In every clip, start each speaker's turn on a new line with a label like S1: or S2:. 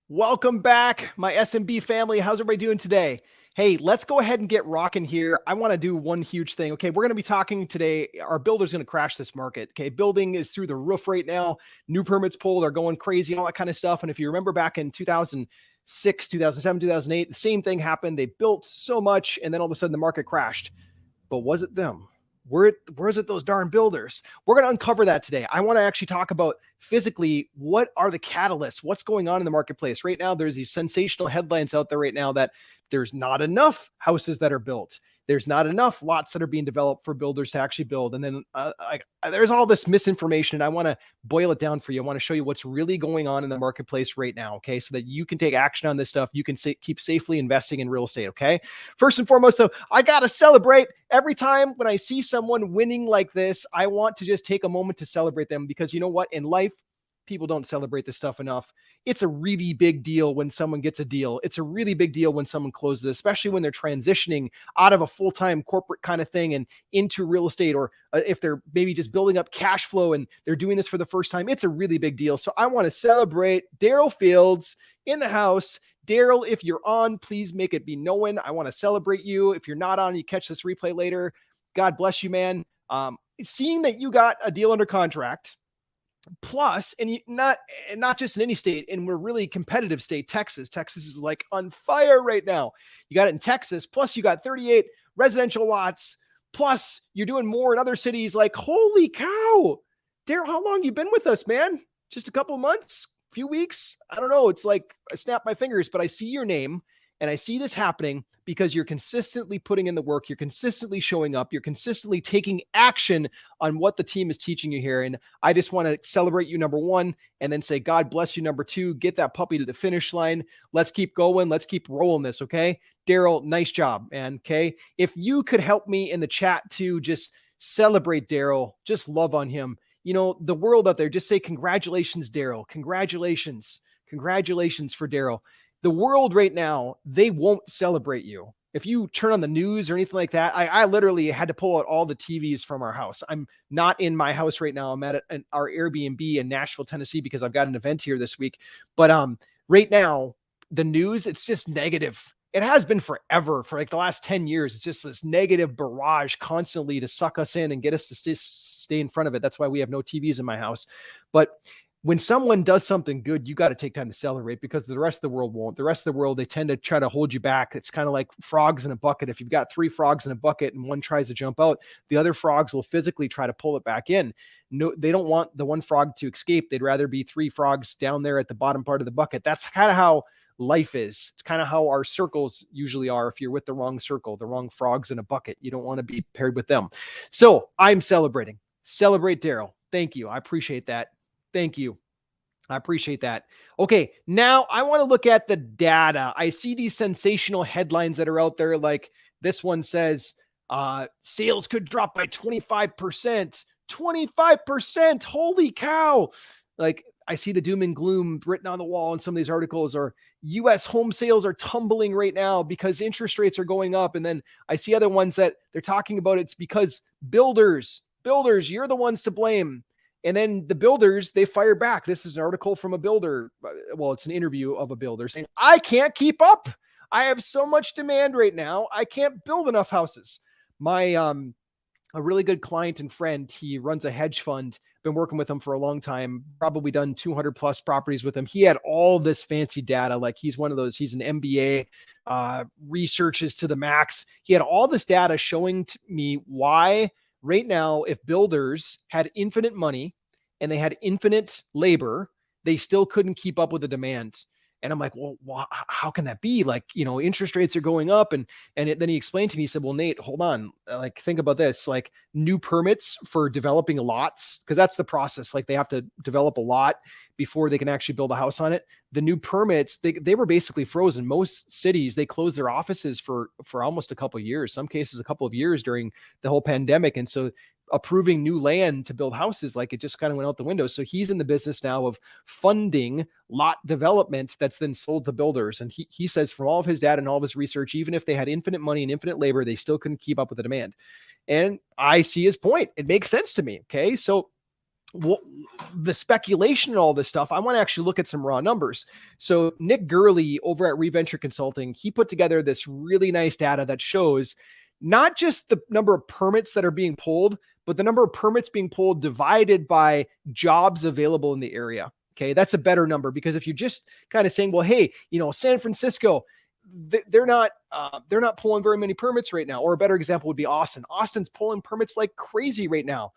S1: Welcome back, my SMB family. How's everybody doing today? Hey, let's go ahead and get rocking here. I want to do one huge thing. Okay, we're going to be talking today. Our builder's going to crash this market. Okay, building is through the roof right now. New permits pulled are going crazy, all that kind of stuff. And if you remember back in 2006, 2007, 2008, the same thing happened. They built so much, and then all of a sudden the market crashed. But was it them? Where's it those darn builders? We're going to uncover that today. I want to actually talk about physically what are the catalysts, what's going on in the marketplace right now. There's these sensational headlines out there right now that there's not enough houses that are built. There's not enough lots that are being developed for builders to actually build. And then there's all this misinformation. And I want to boil it down for you. I want to show you what's really going on in the marketplace right now. Okay. So that you can take action on this stuff. You can keep safely investing in real estate. Okay. First and foremost, though, I got to celebrate every time when I see someone winning like this. I want to just take a moment to celebrate them because you know what? In life, people don't celebrate this stuff enough. It's a really big deal when someone gets a deal. It's a really big deal when someone closes, especially when they're transitioning out of a full-time corporate kind of thing and into real estate, or if they're maybe just building up cash flow and they're doing this for the first time. It's a really big deal. So I want to celebrate Daryl Fields in the house. Daryl, if you're on, please make it be known. I want to celebrate you. If you're not on, you catch this replay later. God bless you, man. Seeing that you got a deal under contract, plus, and not just in any state, and we're really competitive state, Texas. Texas is like on fire right now. You got it in Texas, plus you got 38 residential lots, plus you're doing more in other cities. Like, holy cow. Daryl, how long you been with us, man? Just a couple months, few weeks? I don't know. It's like I snap my fingers, but I see your name and I see this happening because you're consistently putting in the work. You're consistently showing up. You're consistently taking action on what the team is teaching you here. And I just want to celebrate you, number one, and then say, God bless you, number two. Get that puppy to the finish line. Let's keep going. Let's keep rolling this, okay? Daryl, nice job, man, okay? If you could help me in the chat to just celebrate Daryl, just love on him. You know, the world out there, just say, congratulations, Daryl. Congratulations. Congratulations for Daryl. The world right now, they won't celebrate you. If you turn on the news or anything like that, I literally had to pull out all the TVs from our house. I'm not in my house right now. I'm at our Airbnb in Nashville, Tennessee, because I've got an event here this week. But right now, the news, it's just negative. It has been forever, for like the last 10 years. It's just this negative barrage constantly to suck us in and get us to stay in front of it. That's why we have no TVs in my house. But when someone does something good, you got to take time to celebrate, because the rest of the world won't. The rest of the world, they tend to try to hold you back. It's kind of like frogs in a bucket. If you've got 3 frogs in a bucket and one tries to jump out, the other frogs will physically try to pull it back in. No, they don't want the one frog to escape. They'd rather be 3 frogs down there at the bottom part of the bucket. That's kind of how life is. It's kind of how our circles usually are. If you're with the wrong circle, the wrong frogs in a bucket, you don't want to be paired with them. So I'm celebrating. Celebrate Daryl. Thank you. I appreciate that. Thank you. I appreciate that. Okay, now I want to look at the data. I see these sensational headlines that are out there. Like this one says, sales could drop by 25%. 25%. Holy cow. Like I see the doom and gloom written on the wall in some of these articles, or US home sales are tumbling right now because interest rates are going up. And then I see other ones that they're talking about it's because builders, you're the ones to blame. And then the builders, they fire back. This is an article from a builder. Well, it's an interview of a builder saying, I can't keep up. I have so much demand right now. I can't build enough houses. My, a really good client and friend, he runs a hedge fund, been working with him for a long time, probably done 200 plus properties with him. He had all this fancy data. Like he's one of those, he's an MBA, researches to the max. He had all this data showing me why right now, if builders had infinite money and they had infinite labor, they still couldn't keep up with the demand. And I'm like, well, how can that be? Like, you know, interest rates are going up. And then he explained to me, he said, well, Nate, hold on. Like, think about this, like new permits for developing lots, because that's the process. Like they have to develop a lot before they can actually build a house on it. The new permits, they were basically frozen. Most cities, they closed their offices for almost a couple of years, some cases a couple of years during the whole pandemic. And so approving new land to build houses, like it just kind of went out the window. So he's in the business now of funding lot development that's then sold to builders. And he says from all of his data and all of his research, even if they had infinite money and infinite labor, they still couldn't keep up with the demand. And I see his point. It makes sense to me. Okay. So Well, the speculation and all this stuff, I want to actually look at some raw numbers. So Nick Gurley over at Reventure Consulting, he put together this really nice data that shows not just the number of permits that are being pulled, but the number of permits being pulled divided by jobs available in the area. Okay, that's a better number, because if you're just kind of saying, well, hey, San Francisco, they're not pulling very many permits right now. Or a better example would be Austin. Austin's pulling permits like crazy right now.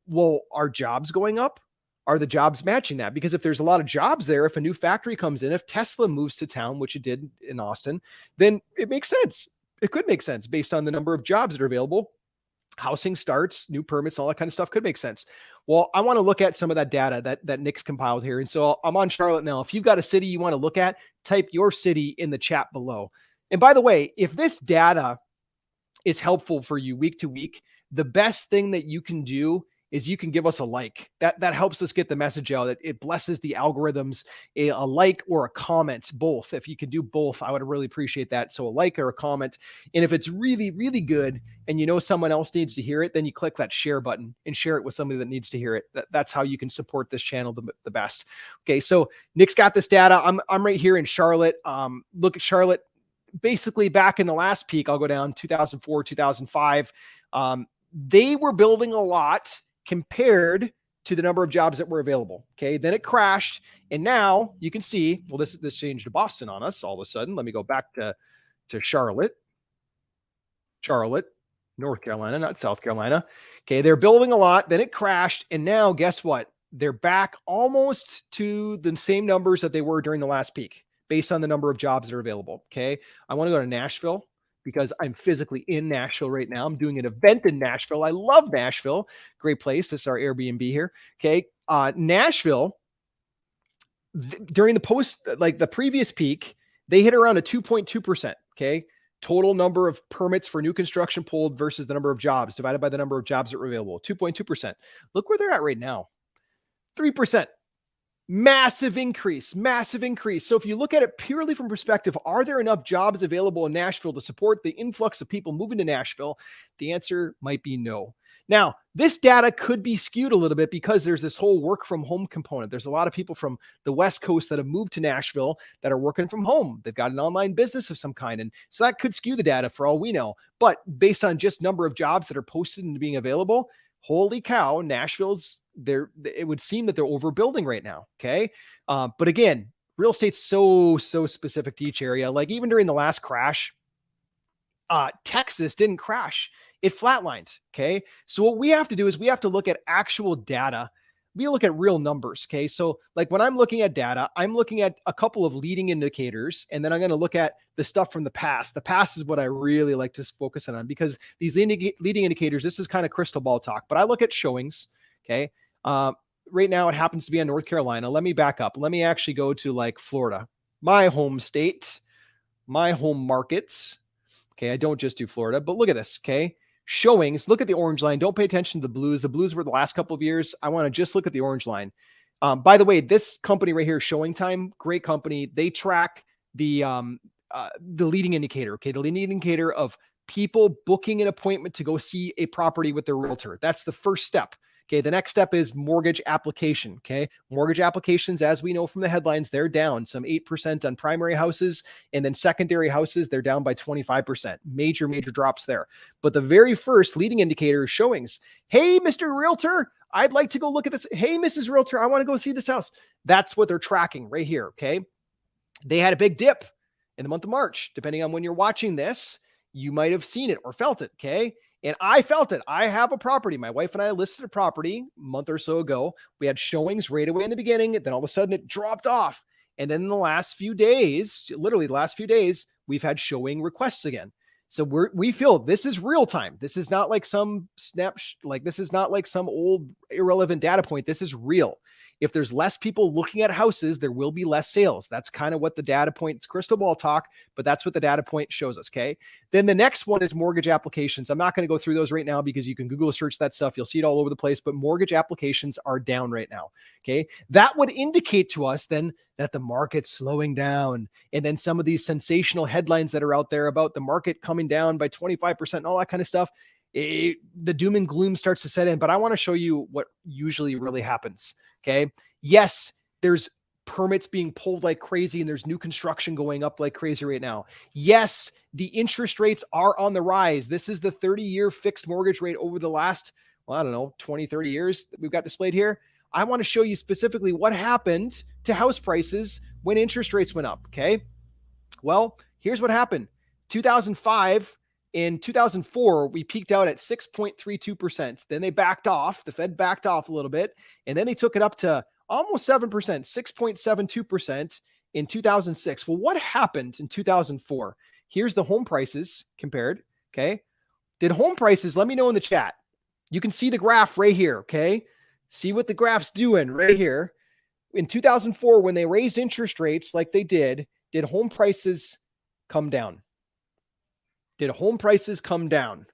S1: Well, are jobs going up? Are the jobs matching that? Because if there's a lot of jobs there, if a new factory comes in, if Tesla moves to town, which it did in Austin, then it makes sense. It could make sense based on the number of jobs that are available. Housing starts, new permits, all that kind of stuff could make sense. Well, I want to look at some of that data that Nick's compiled here. And so I'm on Charlotte now. If you've got a city you want to look at, type your city in the chat below. And by the way, if this data is helpful for you week to week, the best thing that you can do is you can give us a like. That helps us get the message out. It blesses the algorithms. A like or a comment, both. If you could do both, I would really appreciate that. So a like or a comment. And if it's really, really good and you know someone else needs to hear it, then you click that share button and share it with somebody that needs to hear it. That's how you can support this channel the best. Okay, so Nick's got this data. I'm right here in Charlotte. Look at Charlotte. Basically, back in the last peak, I'll go down 2004, 2005. They were building a lot compared to the number of jobs that were available. Okay, then it crashed, and now you can see, well, this changed to Boston on us all of a sudden. Let me go back to Charlotte, North Carolina, not South Carolina. Okay, they're building a lot, then it crashed, and now guess what? They're back almost to the same numbers that they were during the last peak, based on the number of jobs that are available. Okay, I want to go to Nashville, because I'm physically in Nashville right now. I'm doing an event in Nashville. I love Nashville. Great place. This is our Airbnb here. Okay. Nashville, during the previous peak, they hit around a 2.2%. Okay. Total number of permits for new construction pulled versus the number of jobs divided by the number of jobs that were available. 2.2%. Look where they're at right now. 3%. Massive increase. So if you look at it purely from perspective, are there enough jobs available in Nashville to support the influx of people moving to Nashville? The answer might be no. Now, this data could be skewed a little bit because there's this whole work from home component. There's a lot of people from the West Coast that have moved to Nashville that are working from home. They've got an online business of some kind. And so that could skew the data for all we know. But based on just number of jobs that are posted and being available, holy cow, Nashville's there. It would seem that they're overbuilding right now. Okay. But again, real estate's so specific to each area. Like even during the last crash, Texas didn't crash. It flatlined. Okay. So what we have to do is we have to look at actual data. We look at real numbers. Okay. So like when I'm looking at data, I'm looking at a couple of leading indicators, and then I'm going to look at the stuff from the past. The past is what I really like to focus on, because these leading indicators, this is kind of crystal ball talk, but I look at showings. Okay. Right now it happens to be in North Carolina. Let me back up. Let me actually go to like Florida, my home state, my home markets. Okay. I don't just do Florida, but look at this. Okay. Showings. Look at the orange line. Don't pay attention to the blues. The blues were the last couple of years. I want to just look at the orange line. By the way, this company right here, Showing Time, great company. They track the leading indicator. Okay. The leading indicator of people booking an appointment to go see a property with their realtor. That's the first step. Okay, the next step is mortgage application. Okay, mortgage applications, as we know from the headlines, they're down some 8% on primary houses, and then secondary houses, they're down by 25%. Major drops there. But the very first leading indicator is showings. Hey, Mr. Realtor, I'd like to go look at this. Hey, Mrs. Realtor, I want to go see this house. That's what they're tracking right here. Okay, they had a big dip in the month of March. Depending on when you're watching this, you might have seen it or felt it. Okay. And I felt it. I have a property. My wife and I listed a property a month or so ago. We had showings right away in the beginning. Then all of a sudden it dropped off. And then in the last few days, literally the last few days, we've had showing requests again. So we feel this is real time. This is not like some this is not like some old irrelevant data point. This is real. If there's less people looking at houses, there will be less sales. That's kind of what the data point's crystal ball talk, but that's what the data point shows us. Okay. Then the next one is mortgage applications. I'm not going to go through those right now because you can Google search that stuff. You'll see it all over the place, but mortgage applications are down right now. Okay. That would indicate to us then that the market's slowing down. And then some of these sensational headlines that are out there about the market coming down by 25% and all that kind of stuff. the doom and gloom starts to set in. But I want to show you what usually really happens. Okay. Yes, there's permits being pulled like crazy and there's new construction going up like crazy right now. Yes, the interest rates are on the rise. This is the 30-year fixed mortgage rate over the last, well, I don't know, 20, 30 years that we've got displayed here. I want to show you specifically what happened to house prices when interest rates went up. Okay. Well, here's what happened. 2005, in 2004, we peaked out at 6.32%. Then they backed off. The Fed backed off a little bit, and then they took it up to almost 7%, 6.72% in 2006. Well, what happened in 2004? Here's the home prices compared. Okay. Did home prices, let me know in the chat. You can see the graph right here. Okay. See what the graph's doing right here. In 2004, when they raised interest rates like they did home prices come down? Did home prices come down?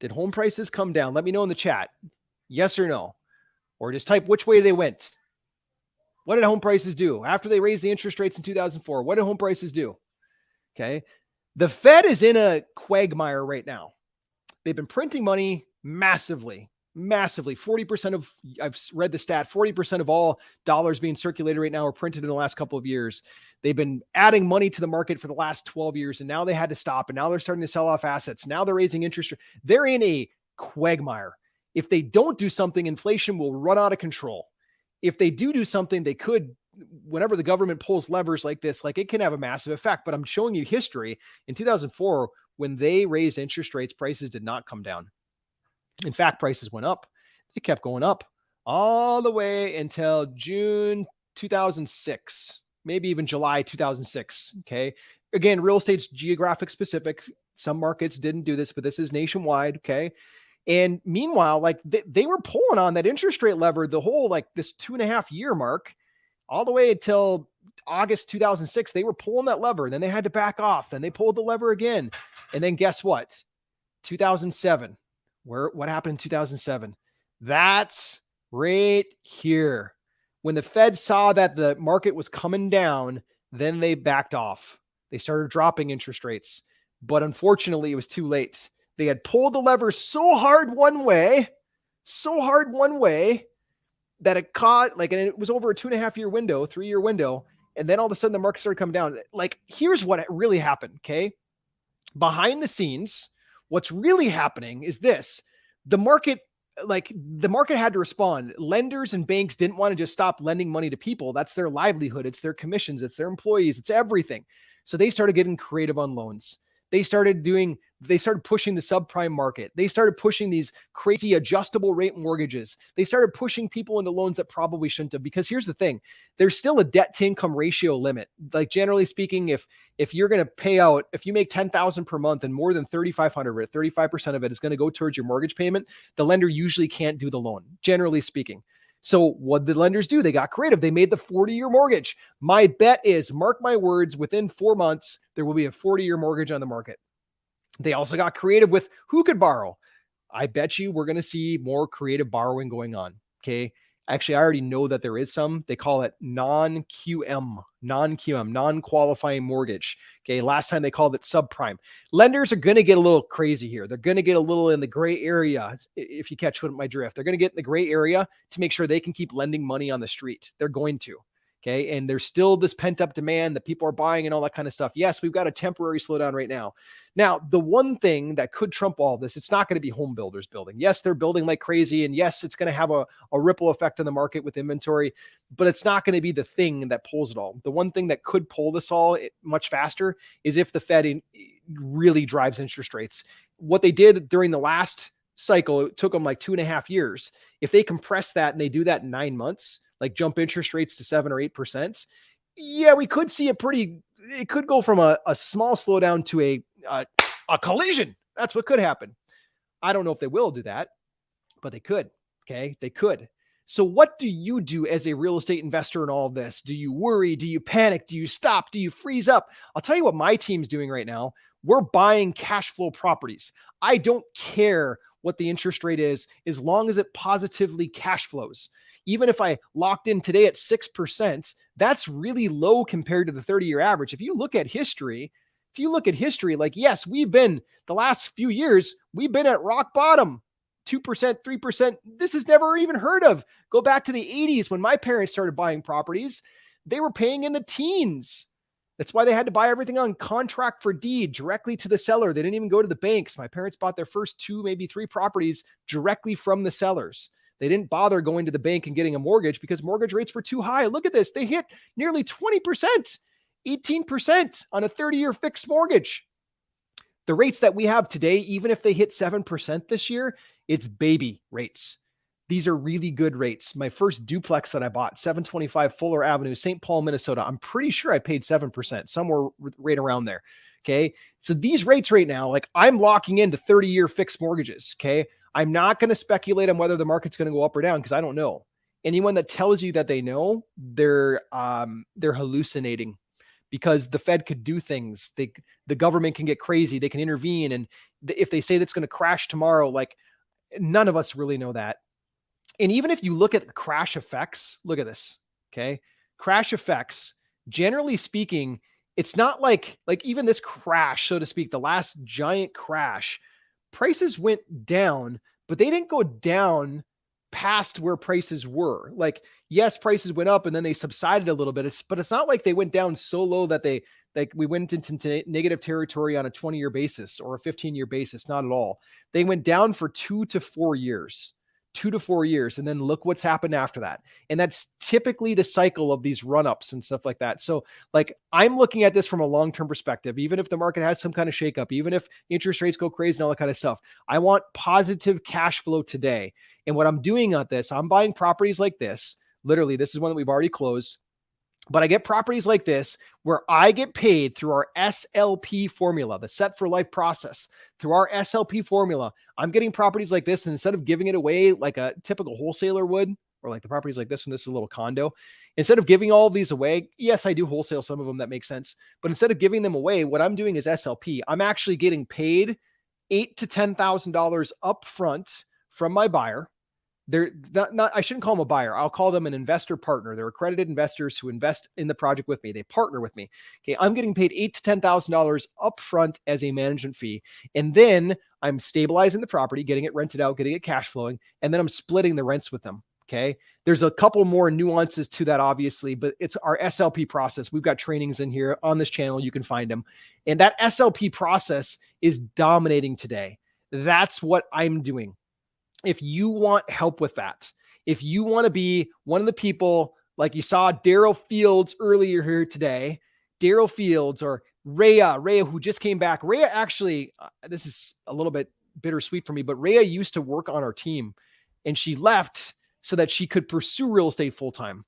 S1: Did home prices come down? Let me know in the chat. Yes or no. Or just type which way they went. What did home prices do? After they raised the interest rates in 2004, what did home prices do? Okay. The Fed is in a quagmire right now. They've been printing money massively. 40% of, I've read the stat, 40% of all dollars being circulated right now are printed in the last couple of years. They've been adding money to the market for the last 12 years, and now they had to stop, and now they're starting to sell off assets. Now they're raising interest. They're in a quagmire. If they don't do something, inflation will run out of control. If they do something, they could, whenever the government pulls levers like this, like it can have a massive effect. But I'm showing you history. In 2004, when they raised interest rates, prices did not come down. In fact, prices went up. They kept going up all the way until June 2006, maybe even July 2006. Okay. Again, real estate's geographic specific. Some markets didn't do this, but this is nationwide. Okay. And meanwhile, like they were pulling on that interest rate lever the whole, like this 2.5 year mark, all the way until August 2006. They were pulling that lever. Then they had to back off. Then they pulled the lever again. And then guess what? 2007. What happened in 2007? That's right here. When the Fed saw that the market was coming down, then they backed off. They started dropping interest rates. But unfortunately, it was too late. They had pulled the lever so hard one way, that it caught, like, and it was over a 2.5 year window, 3 year window. And then all of a sudden the market started coming down. Like, here's what really happened. Okay. Behind the scenes, what's really happening is this: the market had to respond. Lenders and banks didn't want to just stop lending money to people. That's their livelihood. It's their commissions. It's their employees. It's everything. So they started getting creative on loans. They started pushing the subprime market. They started pushing these crazy adjustable rate mortgages. They started pushing people into loans that probably shouldn't have, because here's the thing. There's still a debt to income ratio limit. Like, generally speaking, if you're going to pay out, if you make $10,000 per month and more than $3,500 of it, 35% of it is going to go towards your mortgage payment, the lender usually can't do the loan, generally speaking. So what did lenders do? They got creative. They made the 40-year mortgage. My bet is, mark my words, within 4 months, there will be a 40-year mortgage on the market. They also got creative with who could borrow. I bet you we're going to see more creative borrowing going on. Okay. Actually, I already know that there is some. They call it non-QM, non-qualifying mortgage. Okay. Last time they called it subprime. Lenders are going to get a little crazy here. They're going to get a little in the gray area. If you catch my drift, they're going to get in the gray area to make sure they can keep lending money on the street. They're going to. Okay. And there's still this pent up demand that people are buying and all that kind of stuff. Yes, we've got a temporary slowdown right now. Now, the one thing that could trump all this, it's not going to be home builders building. Yes, they're building like crazy. And yes, it's going to have a ripple effect on the market with inventory, but it's not going to be the thing that pulls it all. The one thing that could pull this all much faster is if the Fed really drives interest rates. What they did during the last cycle, it took them like 2.5 years. If they compress that and they do that in 9 months, like jump interest rates to 7 or 8%, yeah, we could see it could go from a small slowdown to a collision. That's what could happen. I don't know if they will do that, but they could. Okay. They could. So what do you do as a real estate investor in all of this? Do you worry? Do you panic? Do you stop? Do you freeze up? I'll tell you what my team's doing right now. We're buying cash flow properties. I don't care what the interest rate is, as long as it positively cash flows. Even if I locked in today at 6%, that's really low compared to the 30-year average. If you look at history, if you look at history, like, yes, the last few years, we've been at rock bottom. 2%, 3%. This is never even heard of. Go back to the 80s when my parents started buying properties. They were paying in the teens. That's why they had to buy everything on contract for deed directly to the seller. They didn't even go to the banks. My parents bought their first 2, maybe 3 properties directly from the sellers. They didn't bother going to the bank and getting a mortgage because mortgage rates were too high. Look at this. They hit nearly 20%, 18% on a 30-year fixed mortgage. The rates that we have today, even if they hit 7% this year, it's baby rates. These are really good rates. My first duplex that I bought, 725 Fuller Avenue, St. Paul, Minnesota, I'm pretty sure I paid 7%, somewhere right around there. Okay. So these rates right now, like, I'm locking into 30-year fixed mortgages. Okay. I'm not going to speculate on whether the market's going to go up or down because I don't know. Anyone that tells you that they know, they're hallucinating, because the Fed could do things. The government can get crazy. They can intervene. And if they say that's going to crash tomorrow, like, none of us really know that. And even if you look at the crash effects, look at this. Okay. Crash effects, generally speaking, it's not like even this crash, so to speak, the last giant crash, prices went down, but they didn't go down past where prices were. Like, yes, prices went up and then they subsided a little bit. But it's not like they went down so low that we went into negative territory on a 20-year basis or a 15-year basis. Not at all. They went down for 2 to 4 years. 2 to 4 years. And then look what's happened after that. And that's typically the cycle of these run-ups and stuff like that. So, like, I'm looking at this from a long-term perspective. Even if the market has some kind of shakeup, even if interest rates go crazy and all that kind of stuff, I want positive cash flow today. And what I'm doing at this, I'm buying properties like this. Literally, this is one that we've already closed. But I get properties like this where I get paid through our SLP formula, the set for life process. Through our SLP formula, I'm getting properties like this. And instead of giving it away like a typical wholesaler would, or like the properties like this one, this is a little condo. Instead of giving all of these away, yes, I do wholesale some of them, that makes sense. But instead of giving them away, what I'm doing is SLP. I'm actually getting paid $8,000 to $10,000 upfront from my buyer. They're not, I shouldn't call them a buyer. I'll call them an investor partner. They're accredited investors who invest in the project with me. They partner with me. Okay. I'm getting paid $8,000 to $10,000 upfront as a management fee. And then I'm stabilizing the property, getting it rented out, getting it cash flowing. And then I'm splitting the rents with them. Okay. There's a couple more nuances to that, obviously, but it's our SLP process. We've got trainings in here on this channel. You can find them. And that SLP process is dominating today. That's what I'm doing. If you want help with that, if you want to be one of the people, like you saw Daryl Fields earlier here today, Daryl Fields, or Rhea, who just came back. Rhea actually, this is a little bit bittersweet for me, but Rhea used to work on our team and she left so that she could pursue real estate full-time.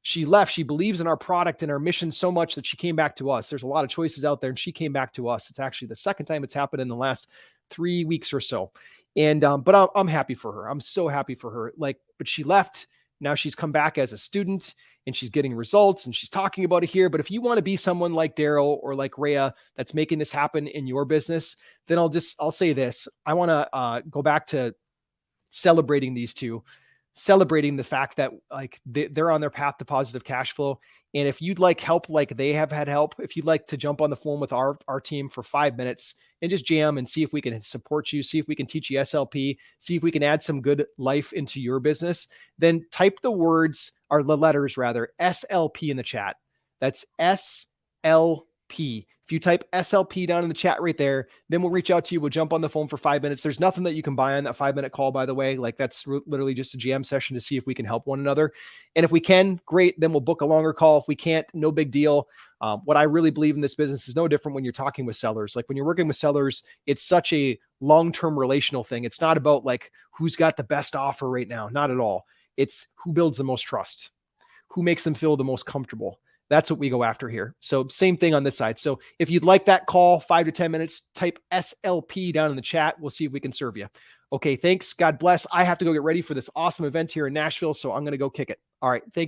S1: She left. She believes in our product and our mission so much that she came back to us. There's a lot of choices out there and she came back to us. It's actually the second time it's happened in the last 3 weeks or so. And, but I'm happy for her. I'm so happy for her. But she left. Now she's come back as a student and she's getting results and she's talking about it here. But if you want to be someone like Daryl or like Rhea that's making this happen in your business, then I'll say this. I want to go back to celebrating these two, celebrating the fact that like they're on their path to positive cash flow. And if you'd like help, like they have had help, if you'd like to jump on the phone with our team for 5 minutes and just jam and see if we can support you, see if we can teach you SLP, see if we can add some good life into your business, then type the words, or the letters rather, SLP in the chat. That's SLP. If you type SLP down in the chat right there, then we'll reach out to you. We'll jump on the phone for 5 minutes. There's nothing that you can buy on that 5-minute call, by the way. Like that's literally just a jam session to see if we can help one another. And if we can, great. Then we'll book a longer call. If we can't, no big deal. What I really believe in this business is no different when you're talking with sellers. Like when you're working with sellers, it's such a long-term relational thing. It's not about like who's got the best offer right now. Not at all. It's who builds the most trust, who makes them feel the most comfortable. That's what we go after here. So same thing on this side. So if you'd like that call, 5 to 10 minutes, type SLP down in the chat. We'll see if we can serve you. Okay, thanks. God bless. I have to go get ready for this awesome event here in Nashville, so I'm going to go kick it. All right, thank you.